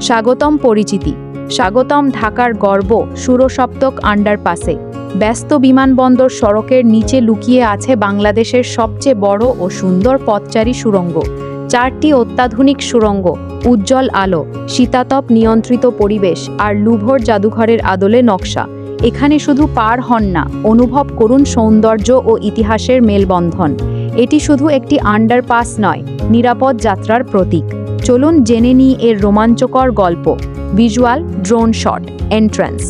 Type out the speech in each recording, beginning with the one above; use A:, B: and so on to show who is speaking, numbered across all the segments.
A: স্বাগতম পরিচিতি। স্বাগতম ঢাকার গর্ব সুরসপ্তক আন্ডারপাসে। ব্যস্ত বিমানবন্দর সড়কের নিচে লুকিয়ে আছে বাংলাদেশের সবচেয়ে বড় ও সুন্দর পথচারী সুড়ঙ্গ। 4টি অত্যাধুনিক সুড়ঙ্গ, উজ্জ্বল আলো, শীতাতপ নিয়ন্ত্রিত পরিবেশ আর লুভর জাদুঘরের আদলে নকশা। এখানে শুধু পার হন না, অনুভব করুন সৌন্দর্য ও ইতিহাসের মেলবন্ধন। এটি শুধু একটি আন্ডারপাস নয়, নিরাপদ যাত্রার প্রতীক। চলুন জেনে নিই এর রোমাঞ্চকর গল্প। Visual drone shot. Entrance.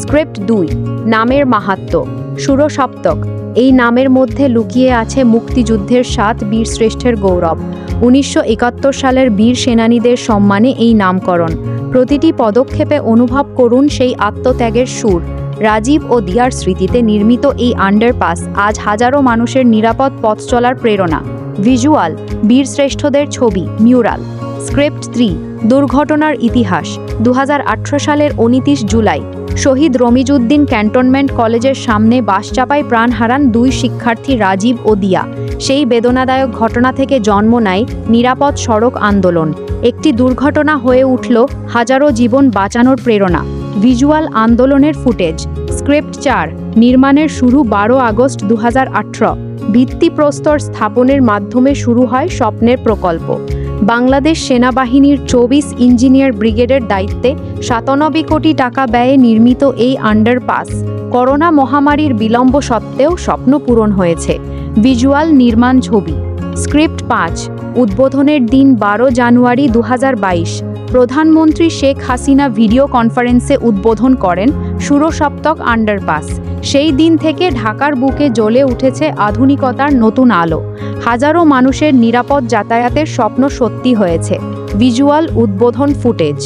A: Script 2। নামের মাহাত্ম্য। সুরসপ্তক। এই নামের মধ্যে লুকিয়ে আছে মুক্তিযুদ্ধের 7 বীরশ্রেষ্ঠের গৌরব। 1971 সালের বীর সেনানীদের সম্মানে এই নামকরণ। প্রতিটি পদক্ষেপে অনুভব করুন সেই আত্মত্যাগের সুর। রাজীব ও দিয়ার স্মৃতিতে নির্মিত এই আন্ডারপাস আজ হাজারো মানুষের নিরাপদ পথ চলার প্রেরণা। ভিজুয়াল বীরশ্রেষ্ঠদের ছবি, মিউরাল। স্ক্রিপ্ট 3। দুর্ঘটনার ইতিহাস। 2018 সালের 29 জুলাই শহীদ রমিজউদ্দিন ক্যান্টনমেন্ট কলেজের সামনে বাসচাপায় প্রাণ হারান 2 শিক্ষার্থী রাজীব ও দিয়া। সেই বেদনাদায়ক ঘটনা থেকে জন্ম নেয় নিরাপদ সড়ক আন্দোলন। একটি দুর্ঘটনা হয়ে উঠল হাজারো জীবন বাঁচানোর প্রেরণা। ভিজুয়াল আন্দোলনের ফুটেজ। স্ক্রিপ্ট 4। নির্মাণের শুরু 12 আগস্ট 2018। ভিত্তিপ্রস্তর স্থাপনের মাধ্যমে শুরু হয় স্বপ্নের প্রকল্প। বাংলাদেশ সেনাবাহিনীর 24 ইঞ্জিনিয়ার ব্রিগেডের দায়িত্বে 97 কোটি টাকা ব্যয়ে নির্মিত এই আন্ডারপাস করোনা মহামারীর বিলম্ব সত্ত্বেও স্বপ্ন পূরণ হয়েছে। ভিজুয়াল নির্মাণ ছবি। স্ক্রিপ্ট 5। উদ্বোধনের দিন 12 জানুয়ারি 2022। প্রধানমন্ত্রী শেখ হাসিনা ভিডিও কনফারেন্সে উদ্বোধন করেন সুরসপ্তক আন্ডারপাস। সেই দিন থেকে ঢাকার বুকে জ্বলে উঠেছে আধুনিকতার নতুন আলো। হাজারো মানুষের নিরাপদ যাতায়াতের স্বপ্ন সত্যি হয়েছে। ভিজুয়াল উদ্বোধন ফুটেজ।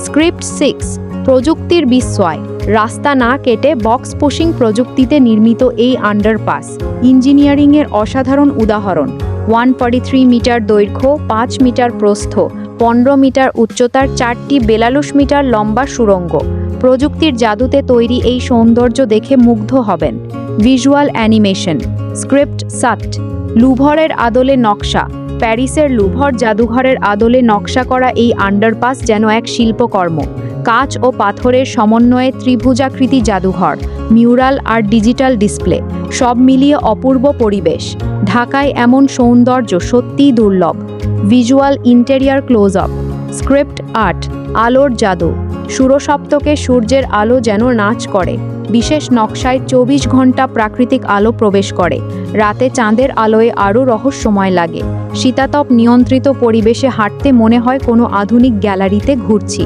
A: স্ক্রিপ্ট 6। প্রযুক্তির বিস্ময়। রাস্তা না কেটে বক্স পুশিং প্রযুক্তিতে নির্মিত এই আন্ডারপাস ইঞ্জিনিয়ারিংয়ের অসাধারণ উদাহরণ। 143 মিটার দৈর্ঘ্য, 5 মিটার প্রস্থ, 15 মিটার উচ্চতার 4টি 42 মিটার লম্বা সুড়ঙ্গ। প্রযুক্তির জাদুতে তৈরি এই সৌন্দর্য দেখে মুগ্ধ হবেন। Visual animation. স্ক্রিপ্ট 7। লুভরের আদলে নকশা। প্যারিসের লুভর জাদুঘরের আদলে নকশা করা এই আন্ডারপাস যেন এক শিল্পকর্ম। কাঁচ ও পাথরের সমন্বয়ে ত্রিভুজাকৃতি জাদুঘর, মিউরাল আর ডিজিটাল ডিসপ্লে, সব মিলিয়ে অপূর্ব পরিবেশ। ঢাকায় এমন সৌন্দর্য সত্যিই দুর্লভ। Visual interior close up. Script 8। আলোর জাদু। সুরসপ্তকে সূর্যের আলো যেন নাচ করে। বিশেষ নকশায় 24 ঘন্টা প্রাকৃতিক আলো প্রবেশ করে। রাতে চাঁদের আলোয় আরও রহস্যময় লাগে। শীতাতপ নিয়ন্ত্রিত পরিবেশে হাঁটতে মনে হয় কোনো আধুনিক গ্যালারিতে ঘুরছি।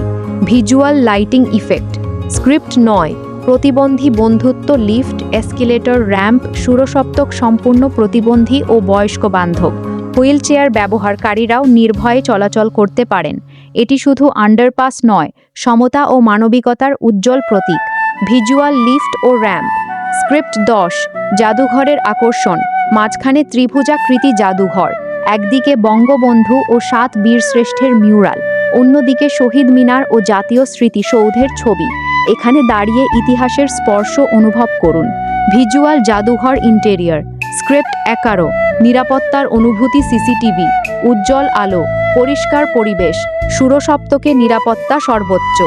A: Visual lighting effect. স্ক্রিপ্ট 9। প্রতিবন্ধী বন্ধুত্ব লিফট, এসকেলেটর, র্যাম্প। সুরসপ্তক সম্পূর্ণ প্রতিবন্ধী ও বয়স্ক বান্ধব। হুইল চেয়ার ব্যবহারকারীরাও নির্ভয়ে চলাচল করতে পারেন। এটি শুধু আন্ডারপাস নয়, সমতা ও মানবিকতার উজ্জ্বল প্রতীক। ভিজুয়াল লিফট ও র্যাম্প। স্ক্রিপ্ট 10। জাদুঘরের আকর্ষণ। মাঝখানে ত্রিভুজাকৃতি জাদুঘর। একদিকে বঙ্গবন্ধু ও 7 বীরশ্রেষ্ঠের মিউরাল, অন্যদিকে শহীদ মিনার ও জাতীয় স্মৃতিসৌধের ছবি। এখানে দাঁড়িয়ে ইতিহাসের স্পর্শ অনুভব করুন। ভিজুয়াল জাদুঘর ইন্টেরিয়র। স্ক্রিপ্ট 11। নিরাপত্তার অনুভূতি। সিসিটিভি, উজ্জ্বল আলো, পরিষ্কার পরিবেশ। সুরসপ্তকে নিরাপত্তা সর্বোচ্চ।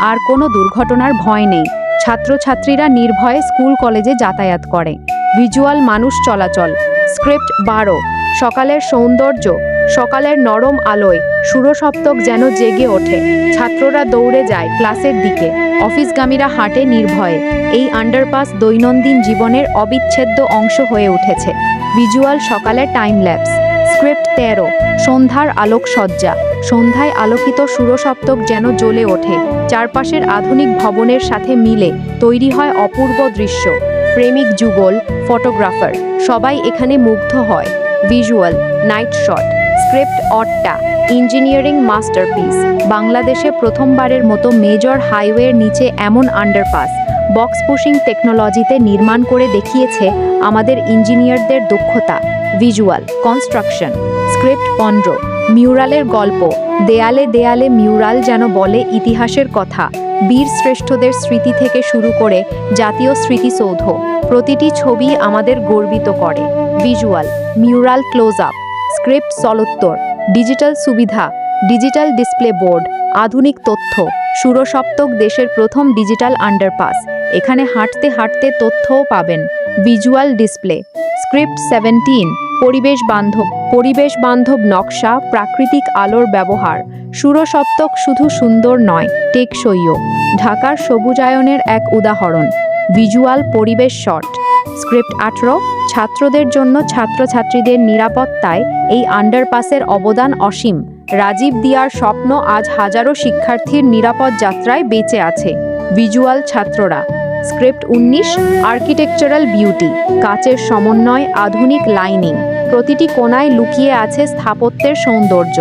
A: আর কোনো দুর্ঘটনার ভয় নেই। ছাত্রছাত্রীরা নির্ভয়ে স্কুল কলেজে যাতায়াত করে। ভিজুয়াল মানুষ চলাচল। স্ক্রিপ্ট 12। সকালের সৌন্দর্য। সকালের নরম আলোয় সুরসপ্তক যেন জেগে ওঠে। ছাত্ররা দৌড়ে যায় ক্লাসের দিকে, অফিসগামীরা হাঁটে নির্ভয়ে। এই আন্ডারপাস দৈনন্দিন জীবনের অবিচ্ছেদ্য অংশ হয়ে উঠেছে। ভিজুয়াল সকালের টাইম ল্যাপস। স্ক্রিপ্ট 13। সন্ধ্যার আলোকসজ্জা। সন্ধ্যায় আলোকিত সুরসপ্তক যেন জ্বলে ওঠে। চারপাশের আধুনিক ভবনের সাথে মিলে তৈরি হয় অপূর্ব দৃশ্য। প্রেমিক যুগল, ফটোগ্রাফার সবাই এখানে মুগ্ধ হয়। Visual night shot. স্ক্রিপ্ট 8টা। Engineering masterpiece. বাংলাদেশে প্রথমবারের মতো মেজর হাইওয়ের নিচে এমন আন্ডারপাস বক্স পুশিং টেকনোলজিতে নির্মাণ করে দেখিয়েছে আমাদের ইঞ্জিনিয়ারদের দক্ষতা। Visual construction. স্ক্রিপ্ট 15। মিউরালের গল্প। দেয়ালে দেয়ালে মিউরাল যেন বলে ইতিহাসের কথা। বীর শ্রেষ্ঠদের স্মৃতি থেকে শুরু করে জাতীয় স্মৃতিসৌধ, প্রতিটি ছবি আমাদের গর্বিত করে। Visual mural close up. Script 77। Digital সুবিধা। ডিজিটাল ডিসপ্লে বোর্ড, আধুনিক তথ্য সুরসপ্তক দেশের প্রথম ডিজিটাল আন্ডারপাস। এখানে হাঁটতে হাঁটতে তথ্যও পাবেন। Visual display. স্ক্রিপ্ট 17 পরিবেশ বান্ধব নকশা, প্রাকৃতিক আলোর ব্যবহার। সুরসপ্তক শুধু সুন্দর নয়, টেকসইও। ঢাকার সবুজায়নের এক উদাহরণ। ভিজুয়াল পরিবেশ শট। স্ক্রিপ্ট 18 ছাত্রদের জন্য ছাত্রছাত্রীদের নিরাপত্তায় এই আন্ডারপাসের অবদান অসীম। রাজীব দিয়ার স্বপ্ন আজ হাজারো শিক্ষার্থীর নিরাপদ যাত্রায় বেঁচে আছে। ভিজুয়াল ছাত্ররা। স্ক্রিপ্ট 19 আর্কিটেকচারাল বিউটি, কাচের সমন্বয়, আধুনিক লাইনিং। প্রতিটি কোণায় লুকিয়ে আছে স্থাপত্যের সৌন্দর্য।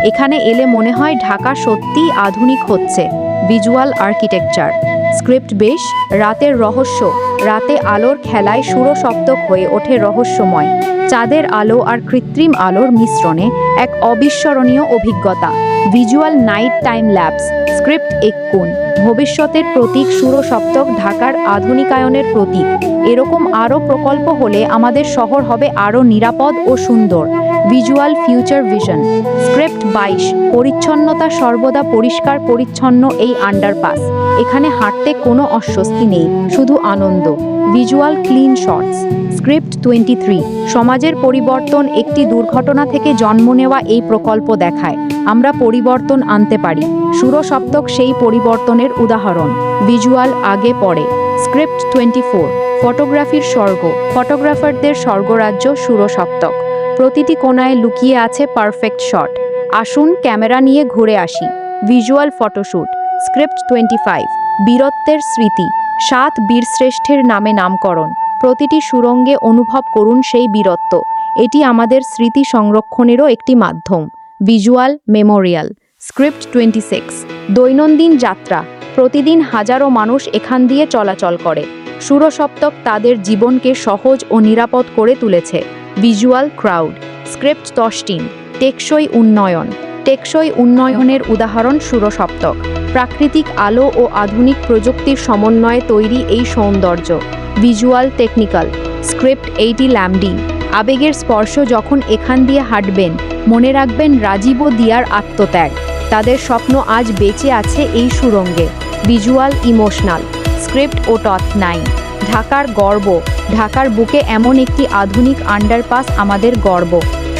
A: এখানে এলে মনে হয় ঢাকা সত্যিই আধুনিক হচ্ছে। Visual architecture. স্ক্রিপ্ট 20 রাতের রহস্য, রাতে আলোর খেলায় সুরসপ্তক হয়ে ওঠে রহস্যময়। চাঁদের আলো আর কৃত্রিম আলোর মিশ্রণে এক অবিস্মরণীয় অভিজ্ঞতা। Visual night time labs. Script 21 ভবিষ্যতের প্রতীক সুরসপ্তক, ঢাকার আধুনিকায়নের প্রতীক। এরকম আরও প্রকল্প হলে আমাদের শহর হবে আরও নিরাপদ ও সুন্দর। Visual future vision. স্ক্রিপ্ট 22 পরিচ্ছন্নতা, সর্বদা পরিষ্কার পরিচ্ছন্ন এই আন্ডারপাস। এখানে হাঁটতে কোনো অস্বস্তি নেই, শুধু আনন্দ। Visual clean shots. স্ক্রিপ্ট 23 সমাজের পরিবর্তন একটি দুর্ঘটনা থেকে জন্ম নেওয়া এই প্রকল্প দেখায় আমরা পরিবর্তন আনতে পারি। সুরসপ্তক সেই পরিবর্তনের উদাহরণ। ভিজুয়াল আগে পড়ে। স্ক্রিপ্ট 24 ফটোগ্রাফির স্বর্গ, ফটোগ্রাফারদের স্বর্গরাজ্য সুরসপ্তক। প্রতিটি কোণায় লুকিয়ে আছে পারফেক্ট শট। আসুন ক্যামেরা নিয়ে ঘুরে আসি। Visual photoshoot. স্ক্রিপ্ট 25 বীরত্বের স্মৃতি, 7 বীরশ্রেষ্ঠের নামে নামকরণ। প্রতিটি সুরঙ্গে অনুভব করুন সেই বীরত্ব। এটি আমাদের স্মৃতি সংরক্ষণেরও একটি মাধ্যম। Visual Memorial. স্ক্রিপ্ট 26 দৈনন্দিন যাত্রা, প্রতিদিন হাজারো মানুষ এখান দিয়ে চলাচল করে। সুরসপ্তক তাদের জীবনকে সহজ ও নিরাপদ করে তুলেছে। Visual crowd. স্ক্রিপ্ট 13 টেকসই উন্নয়ন। টেকসই উন্নয়নের উদাহরণ সুরসপ্তক। প্রাকৃতিক আলো ও আধুনিক প্রযুক্তির সমন্বয়ে তৈরি এই সৌন্দর্য। Visual technical. স্ক্রিপ্ট 80 ল্যামডিং আবেগের স্পর্শ, যখন এখান দিয়ে হাঁটবেন মনে রাখবেন রাজীব ও দিয়ার আত্মত্যাগ। তাদের স্বপ্ন আজ বেঁচে আছে এই সুরঙ্গে। Visual emotional. স্ক্রিপ্ট ওটথ 9 ঢাকার গর্ব, ঢাকার বুকে এমন একটি আধুনিক আন্ডারপাস আমাদের গর্ব।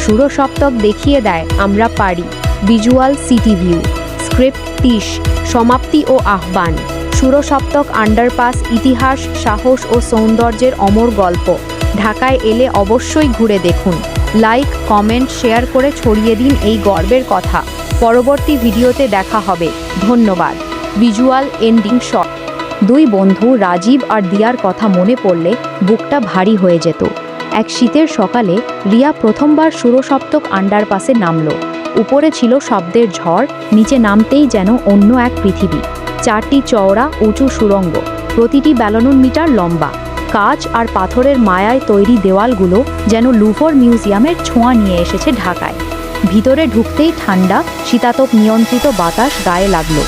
A: সুরসপ্তক দেখিয়ে দেয় আমরা পারি। Visual city view. স্ক্রিপ্ট 30 সমাপ্তি ও আহ্বান। সুরসপ্তক আন্ডারপাস ইতিহাস, সাহস ও সৌন্দর্যের অমর গল্প। ঢাকায় এলে অবশ্যই ঘুরে দেখুন। লাইক, কমেন্ট, শেয়ার করে ছড়িয়ে দিন এই গর্বের কথা। পরবর্তী ভিডিওতে দেখা হবে। ধন্যবাদ। Visual ending shot. দুই বন্ধু রাজীব আর দিয়ার কথা মনে পড়লে বুকটা ভারী হয়ে যেত। এক শীতের সকালে রিয়া প্রথমবার সুরসপ্তক আন্ডারপাসে নামল। উপরে ছিল শব্দের ঝড়, নিচে নামতেই যেন অন্য এক পৃথিবী। 4টি চওড়া উঁচু সুড়ঙ্গ, প্রতিটি 52 মিটার লম্বা। কাঁচ আর পাথরের মায়ায় তৈরি দেওয়ালগুলো যেন লুভর মিউজিয়ামের ছোঁয়া নিয়ে এসেছে ঢাকায়। ভিতরে ঢুকতেই ঠান্ডা, শীতাতপ নিয়ন্ত্রিত বাতাস গায়ে লাগলো।